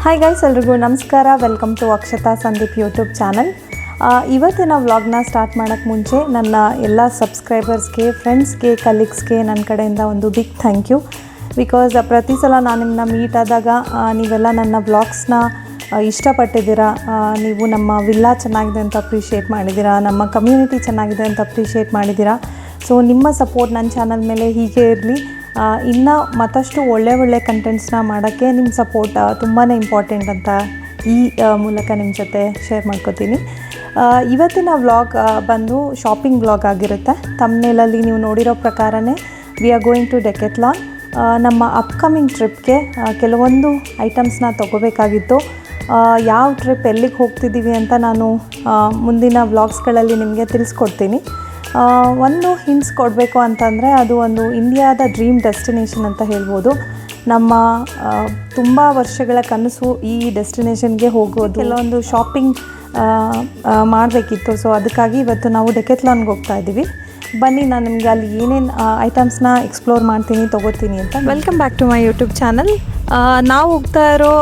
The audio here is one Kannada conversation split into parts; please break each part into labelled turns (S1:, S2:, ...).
S1: ಹಾಯ್ ಗೈಸ್, ಎಲ್ರಿಗೂ ನಮಸ್ಕಾರ. Welcome to Akshata Sandeep YouTube channel. ಇವತ್ತಿನ ವ್ಲಾಗ್ನ ಸ್ಟಾರ್ಟ್ ಮಾಡೋಕ್ಕೆ ಮುಂಚೆ ನನ್ನ ಎಲ್ಲ ಸಬ್ಸ್ಕ್ರೈಬರ್ಸ್ಗೆ, ಫ್ರೆಂಡ್ಸ್ಗೆ, ಕಲೀಗ್ಸ್ಗೆ ನನ್ನ ಕಡೆಯಿಂದ ಒಂದು ಬಿಗ್ ಥ್ಯಾಂಕ್ ಯು. ಬಿಕಾಸ್ ಪ್ರತಿ ಸಲ ನಾನು ನಿಮ್ಮನ್ನ ಮೀಟ್ ಆದಾಗ ನೀವೆಲ್ಲ ನನ್ನ ವ್ಲಾಗ್ಸ್ನ ಇಷ್ಟಪಟ್ಟಿದ್ದೀರಾ. ನೀವು ನಮ್ಮ ವಿಲ್ಲಾ ಚೆನ್ನಾಗಿದೆ ಅಂತ ಅಪ್ರಿಷಿಯೇಟ್ ಮಾಡಿದ್ದೀರಾ, ನಮ್ಮ ಕಮ್ಯುನಿಟಿ ಚೆನ್ನಾಗಿದೆ ಅಂತ ಅಪ್ರಿಷಿಯೇಟ್ ಮಾಡಿದ್ದೀರಾ. ಸೊ ನಿಮ್ಮ ಸಪೋರ್ಟ್ ನನ್ನ ಚಾನಲ್ ಮೇಲೆ ಹೀಗೆ ಇರಲಿ. ಇನ್ನು ಮತ್ತಷ್ಟು ಒಳ್ಳೆ ಕಂಟೆಂಟ್ಸ್ನ ಮಾಡೋಕ್ಕೆ ನಿಮ್ಮ ಸಪೋರ್ಟ್ ತುಂಬಾ ಇಂಪಾರ್ಟೆಂಟ್ ಅಂತ ಈ ಮೂಲಕ ನಿಮ್ಮ ಜೊತೆ ಶೇರ್ ಮಾಡ್ಕೋತೀನಿ. ಇವತ್ತಿನ ವ್ಲಾಗ್ ಬಂದು ಶಾಪಿಂಗ್ ವ್ಲಾಗ್ ಆಗಿರುತ್ತೆ. ಥಂಬ್ನೇಲಲ್ಲಿ ನೀವು ನೋಡಿರೋ ಪ್ರಕಾರನೇ ವಿ ಆರ್ ಗೋಯಿಂಗ್ ಟು ಡೆಕೆಥ್ಲಾನ್. ನಮ್ಮ ಅಪ್ಕಮಿಂಗ್ ಟ್ರಿಪ್ಗೆ ಕೆಲವೊಂದು ಐಟಮ್ಸ್ನ ತೊಗೋಬೇಕಾಗಿತ್ತು. ಯಾವ ಟ್ರಿಪ್ ಎಲ್ಲಿಗೆ ಹೋಗ್ತಿದ್ದೀವಿ ಅಂತ ನಾನು ಮುಂದಿನ ವ್ಲಾಗ್ಸ್ಗಳಲ್ಲಿ ನಿಮಗೆ ತಿಳಿಸ್ಕೊಡ್ತೀನಿ. ಒಂದು ಹಿಂಟ್ಸ್ ಕೊಡಬೇಕು ಅಂತಂದರೆ ಅದು ಒಂದು ಇಂಡಿಯಾದ ಡ್ರೀಮ್ ಡೆಸ್ಟಿನೇಷನ್ ಅಂತ ಹೇಳ್ಬೋದು. ನಮ್ಮ ತುಂಬ ವರ್ಷಗಳ ಕನಸು ಈ ಡೆಸ್ಟಿನೇಷನ್ಗೆ ಹೋಗೋದು. ಕೆಲವೊಂದು ಶಾಪಿಂಗ್ ಮಾಡಬೇಕಿತ್ತು. ಸೊ ಅದಕ್ಕಾಗಿ ಇವತ್ತು ನಾವು ಡೆಕೆಥ್ಲಾನ್ಗೆ ಹೋಗ್ತಾ ಇದ್ದೀವಿ. ಬನ್ನಿ, ನಾನು ನಿಮಗೆ ಅಲ್ಲಿ ಏನೇನು ಐಟಮ್ಸ್ನ ಎಕ್ಸ್ಪ್ಲೋರ್ ಮಾಡ್ತೀನಿ, ತೊಗೋತೀನಿ ಅಂತ. Welcome back to my YouTube channel. ನಾವು ಹೋಗ್ತಾ ಇರೋ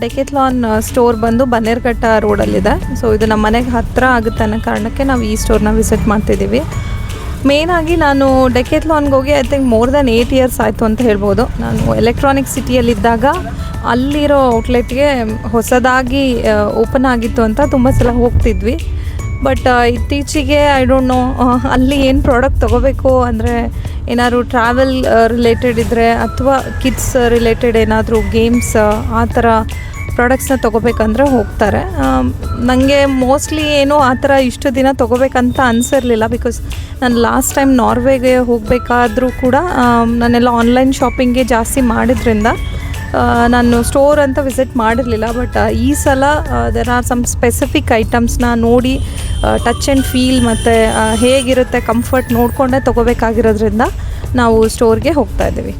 S1: ಡೆಕೆಥ್ಲಾನ್ ಸ್ಟೋರ್ ಬಂದು ಬನ್ನೇರುಘಟ್ಟ ರೋಡಲ್ಲಿದೆ. ಸೊ ಇದು ನಮ್ಮ ಮನೆಗೆ ಹತ್ತಿರ ಆಗುತ್ತೆ ಅನ್ನೋ ಕಾರಣಕ್ಕೆ ನಾವು ಈ ಸ್ಟೋರ್ನ ವಿಸಿಟ್ ಮಾಡ್ತಿದ್ದೀವಿ. ಮೇಯ್ನಾಗಿ ನಾನು ಡೆಕೆಥ್ಲಾನ್ಗೆ ಹೋಗಿ I think more than 8 years ಆಯಿತು ಅಂತ ಹೇಳ್ಬೋದು. ನಾನು ಎಲೆಕ್ಟ್ರಾನಿಕ್ ಸಿಟಿಯಲ್ಲಿದ್ದಾಗ ಅಲ್ಲಿರೋ ಔಟ್ಲೆಟ್ಗೆ ಹೊಸದಾಗಿ ಓಪನ್ ಆಗಿತ್ತು ಅಂತ ತುಂಬ ಸಲ ಹೋಗ್ತಿದ್ವಿ. ಬಟ್ ಇತ್ತೀಚೆಗೆ ಐ ಡೋಂಟ್ ನೋ ಅಲ್ಲಿ ಏನು ಪ್ರಾಡಕ್ಟ್ ತೊಗೋಬೇಕು ಅಂದರೆ ಏನಾದ್ರು ಟ್ರಾವೆಲ್ ರಿಲೇಟೆಡ್ ಇದ್ದರೆ ಅಥವಾ ಕಿಡ್ಸ್ ರಿಲೇಟೆಡ್ ಏನಾದರೂ ಗೇಮ್ಸ್ ಆ ಥರ ಪ್ರಾಡಕ್ಟ್ಸ್ನ ತೊಗೋಬೇಕಂದ್ರೆ ಹೋಗ್ತಾರೆ. ನನಗೆ ಮೋಸ್ಟ್ಲಿ ಏನೋ ಆ ಥರ ಇಷ್ಟು ದಿನ ತೊಗೋಬೇಕಂತ ಅನಿಸಿರಲಿಲ್ಲ. ಬಿಕಾಸ್ ನಾನು ಲಾಸ್ಟ್ ಟೈಮ್ ನಾರ್ವೆಗೆ ಹೋಗಬೇಕಾದ್ರೂ ಕೂಡ ನಾನೆಲ್ಲ ಆನ್ಲೈನ್ ಶಾಪಿಂಗ್ಗೆ ಜಾಸ್ತಿ ಮಾಡಿದ್ರಿಂದ ನಾನು ಸ್ಟೋರ್ ಅಂತ ವಿಸಿಟ್ ಮಾಡಿರಲಿಲ್ಲ. ಬಟ್ ಈ ಸಲ ದೆರ್ ಆರ್ ಸಮ್ ಸ್ಪೆಸಿಫಿಕ್ ಐಟಮ್ಸ್ನ ನೋಡಿ ಟಚ್ ಆ್ಯಂಡ್ ಫೀಲ್ ಮತ್ತು ಹೇಗಿರುತ್ತೆ ಕಂಫರ್ಟ್ ನೋಡಿಕೊಂಡೇ ತೊಗೋಬೇಕಾಗಿರೋದ್ರಿಂದ ನಾವು ಸ್ಟೋರ್ಗೆ ಹೋಗ್ತಾ ಇದ್ದೀವಿ.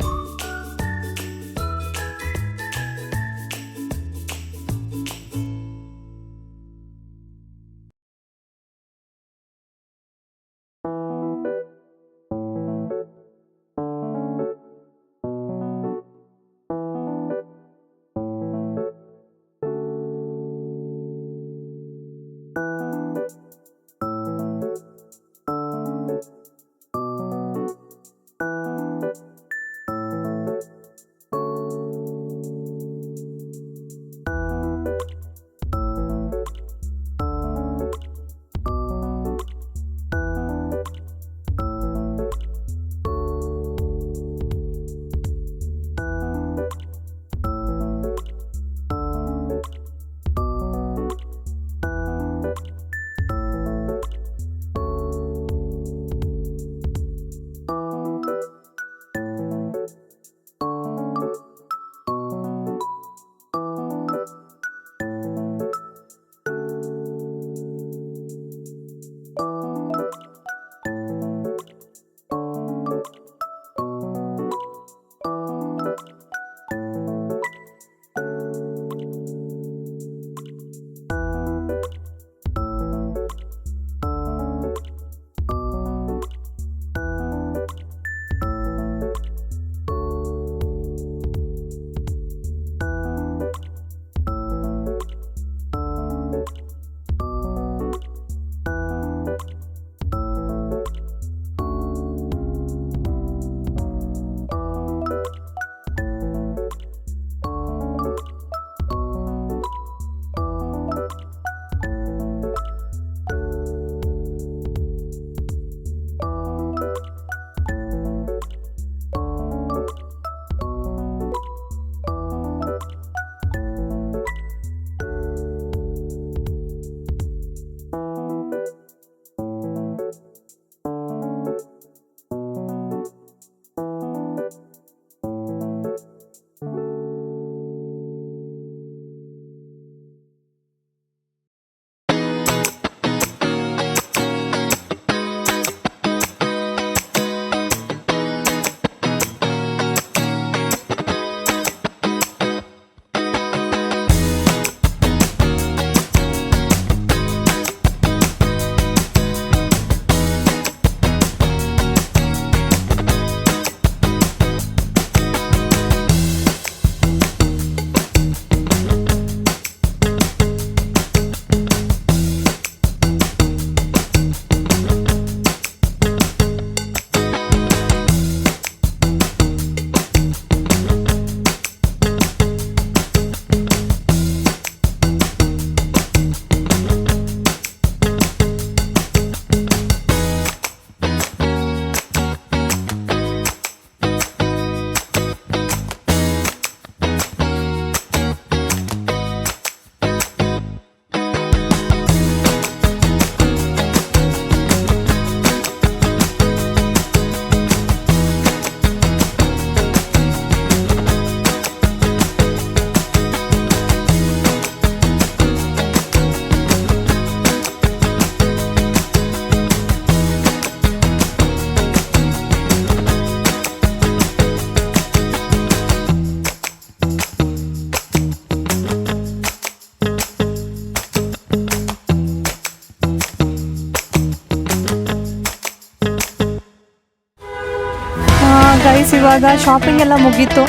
S1: ನಾವಿವಾಗ ಶಾಪಿಂಗ್ ಎಲ್ಲ ಮುಗೀತು,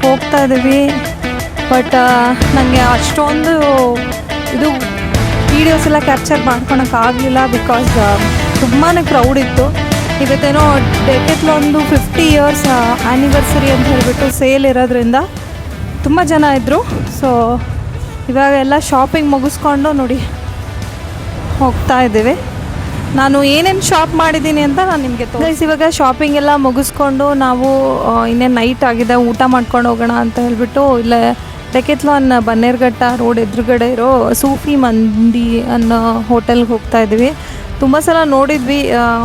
S1: ಹೋಗ್ತಾ ಇದ್ದೀವಿ. ಬಟ್ ನನಗೆ ಅಷ್ಟೊಂದು ಇದು ವೀಡಿಯೋಸ್ ಎಲ್ಲ ಕ್ಯಾಪ್ಚರ್ ಮಾಡ್ಕೊಳಕ್ಕಾಗಲಿಲ್ಲ, ಬಿಕಾಸ್ ತುಂಬಾ ಕ್ರೌಡ್ ಇತ್ತು. ಇವತ್ತೇನೋ ಡೆಕೆತ್ಲೊಂದು 50 ಇಯರ್ಸ್ ಆ್ಯನಿವರ್ಸರಿ ಅಂತ ಹೇಳಿಬಿಟ್ಟು ಸೇಲ್ ಇರೋದ್ರಿಂದ ತುಂಬ ಜನ ಇದ್ದರು. ಸೊ ಇವಾಗ ಎಲ್ಲ ಶಾಪಿಂಗ್ ಮುಗಿಸ್ಕೊಂಡು ನೋಡಿ ಹೋಗ್ತಾ ಇದ್ದೀವಿ. ನಾನು ಏನೇನು ಶಾಪ್ ಮಾಡಿದ್ದೀನಿ ಅಂತ ನಾನು ನಿಮಗೆ ತೋರಿಸಿ. ಇವಾಗ ಶಾಪಿಂಗ್ ಎಲ್ಲ ಮುಗಿಸ್ಕೊಂಡು ನಾವು ಇನ್ನೇನು ನೈಟ್ ಆಗಿದೆ, ಊಟ ಮಾಡ್ಕೊಂಡು ಹೋಗೋಣ ಅಂತ ಹೇಳಿಬಿಟ್ಟು ಇಲ್ಲೇ ಡೆಕೆತ್ಲಾನ್ ಬನ್ನೇರುಘಟ್ಟ ರೋಡ್ ಎದುರುಗಡೆ ಇರೋ ಸೂಫಿ ಮಂಡಿ ಅನ್ನೋ ಹೋಟೆಲ್ಗೆ ಹೋಗ್ತಾ ಇದ್ದೀವಿ. ತುಂಬ ಸಲ ನೋಡಿದ್ವಿ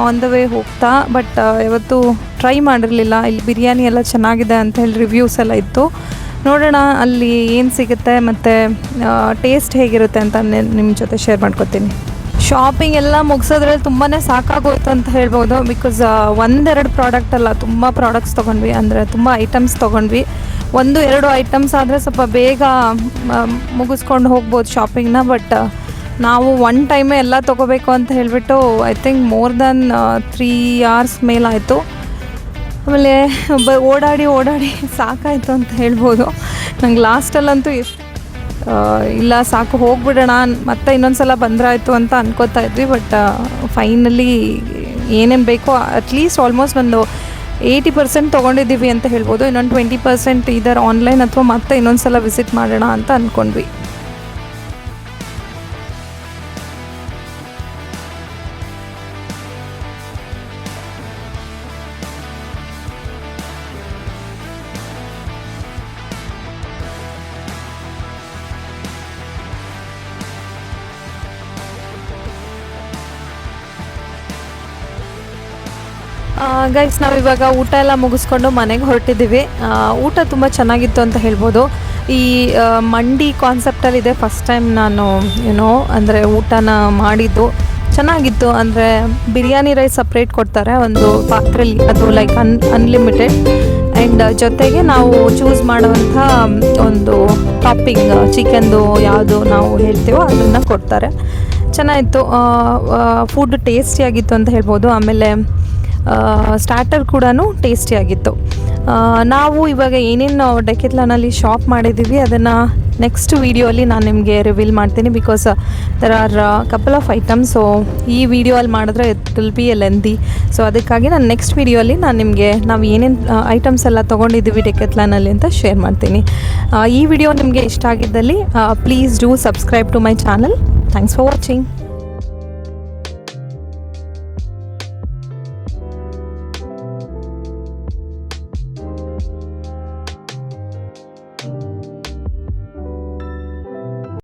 S1: ಆನ್ ದ ವೇ ಹೋಗ್ತಾ, ಬಟ್ ಇವತ್ತು ಟ್ರೈ ಮಾಡಿರಲಿಲ್ಲ. ಇಲ್ಲಿ ಬಿರಿಯಾನಿ ಎಲ್ಲ ಚೆನ್ನಾಗಿದೆ ಅಂತ ಹೇಳಿ ರಿವ್ಯೂಸ್ ಎಲ್ಲ ಇತ್ತು. ನೋಡೋಣ ಅಲ್ಲಿ ಏನು ಸಿಗುತ್ತೆ ಮತ್ತು ಟೇಸ್ಟ್ ಹೇಗಿರುತ್ತೆ ಅಂತ ನಿಮ್ಮ ಜೊತೆ ಶೇರ್ ಮಾಡ್ಕೊತೀನಿ. ಶಾಪಿಂಗ್ ಎಲ್ಲ ಮುಗಿಸೋದ್ರಲ್ಲಿ ತುಂಬಾ ಸಾಕಾಗೋಯ್ತು ಅಂತ ಹೇಳ್ಬೋದು. ಬಿಕಾಸ್ ಒಂದೆರಡು ಪ್ರಾಡಕ್ಟ್ ಅಲ್ಲ, ತುಂಬ ಪ್ರಾಡಕ್ಟ್ಸ್ ತೊಗೊಂಡ್ವಿ, ಅಂದರೆ ತುಂಬ ಐಟಮ್ಸ್ ತೊಗೊಂಡ್ವಿ. 1-2 ಐಟಮ್ಸ್ ಆದರೆ ಸ್ವಲ್ಪ ಬೇಗ ಮುಗಿಸ್ಕೊಂಡು ಹೋಗ್ಬೋದು ಶಾಪಿಂಗ್ನ. ಬಟ್ ನಾವು ಒನ್ ಟೈಮೇ ಎಲ್ಲ ತೊಗೋಬೇಕು ಅಂತ ಹೇಳಿಬಿಟ್ಟು I think more than 3 hours ಮೇಲಾಯಿತು. ಆಮೇಲೆ ಓಡಾಡಿ ಸಾಕಾಯಿತು ಅಂತ ಹೇಳ್ಬೋದು. ನಂಗೆ ಲಾಸ್ಟಲ್ಲಂತೂ ಇಲ್ಲ ಸಾಕು ಹೋಗ್ಬಿಡೋಣ, ಮತ್ತೆ ಇನ್ನೊಂದು ಸಲ ಬಂದ್ರಾಯ್ತು ಅಂತ ಅನ್ಕೋತಾ ಇದ್ವಿ. ಬಟ್ ಫೈನಲಿ ಏನೇನು ಬೇಕೋ ಅಟ್ಲೀಸ್ಟ್ ಆಲ್ಮೋಸ್ಟ್ ಒಂದು 80% ತೊಗೊಂಡಿದ್ದೀವಿ ಅಂತ ಹೇಳ್ಬೋದು. ಇನ್ನೊಂದು 20% ಇದರ ಆನ್ಲೈನ್ ಅಥವಾ ಮತ್ತೆ ಇನ್ನೊಂದು ಸಲ ವಿಸಿಟ್ ಮಾಡೋಣ ಅಂತ ಅಂದ್ಕೊಂಡ್ವಿ. ಗೈಸ್, ನಾವಿವಾಗ ಊಟ ಎಲ್ಲ ಮುಗಿಸ್ಕೊಂಡು ಮನೆಗೆ ಹೊರಟಿದ್ದೀವಿ. ಊಟ ತುಂಬ ಚೆನ್ನಾಗಿತ್ತು ಅಂತ ಹೇಳ್ಬೋದು. ಈ ಮಂಡಿ ಕಾನ್ಸೆಪ್ಟಲ್ಲಿದೆ ಫಸ್ಟ್ ಟೈಮ್ ನಾನು ಅಂದರೆ ಊಟನ ಮಾಡಿದ್ದು. ಚೆನ್ನಾಗಿತ್ತು. ಅಂದರೆ ಬಿರಿಯಾನಿ ರೈಸ್ ಸಪ್ರೇಟ್ ಕೊಡ್ತಾರೆ ಒಂದು ಪಾತ್ರೆಯಲ್ಲಿ, ಅದು ಲೈಕ್ ಅನ್ಲಿಮಿಟೆಡ್. ಆ್ಯಂಡ್ ಜೊತೆಗೆ ನಾವು ಚೂಸ್ ಮಾಡುವಂಥ ಒಂದು ಟಾಪಿಂಗ್ ಚಿಕನ್ದು ಯಾವುದು ನಾವು ಹೇಳ್ತೀವೋ ಅದನ್ನು ಕೊಡ್ತಾರೆ. ಚೆನ್ನಾಗಿತ್ತು. ಫುಡ್ ಟೇಸ್ಟಿಯಾಗಿತ್ತು ಅಂತ ಹೇಳ್ಬೋದು. ಆಮೇಲೆ ಸ್ಟಾರ್ಟರ್ ಕೂಡ ಟೇಸ್ಟಿಯಾಗಿತ್ತು. ನಾವು ಇವಾಗ ಏನೇನು ಡೆಕೆತ್ಲಾನಲ್ಲಿ ಶಾಪ್ ಮಾಡಿದ್ದೀವಿ ಅದನ್ನು ನೆಕ್ಸ್ಟ್ ವೀಡಿಯೋಲಿ ನಾನು ನಿಮಗೆ ರಿವೀಲ್ ಮಾಡ್ತೀನಿ. Because there are couple of items. So ಈ ವಿಡಿಯೋಲ್ಲಿ ಮಾಡಿದ್ರೆ it will be a lengthy. So ಅದಕ್ಕಾಗಿ ನಾನು ನೆಕ್ಸ್ಟ್ ವೀಡಿಯೋಲಿ ನಾನು ನಿಮಗೆ ನಾವು ಏನೇನು ಐಟಮ್ಸ್ ಎಲ್ಲ ತೊಗೊಂಡಿದ್ದೀವಿ ಡೆಕೆತ್ಲಾನಲ್ಲಿ ಅಂತ ಶೇರ್ ಮಾಡ್ತೀನಿ. ಈ ವಿಡಿಯೋ ನಿಮಗೆ ಇಷ್ಟ ಆಗಿದ್ದಲ್ಲಿ please do subscribe to my channel. Thanks for watching.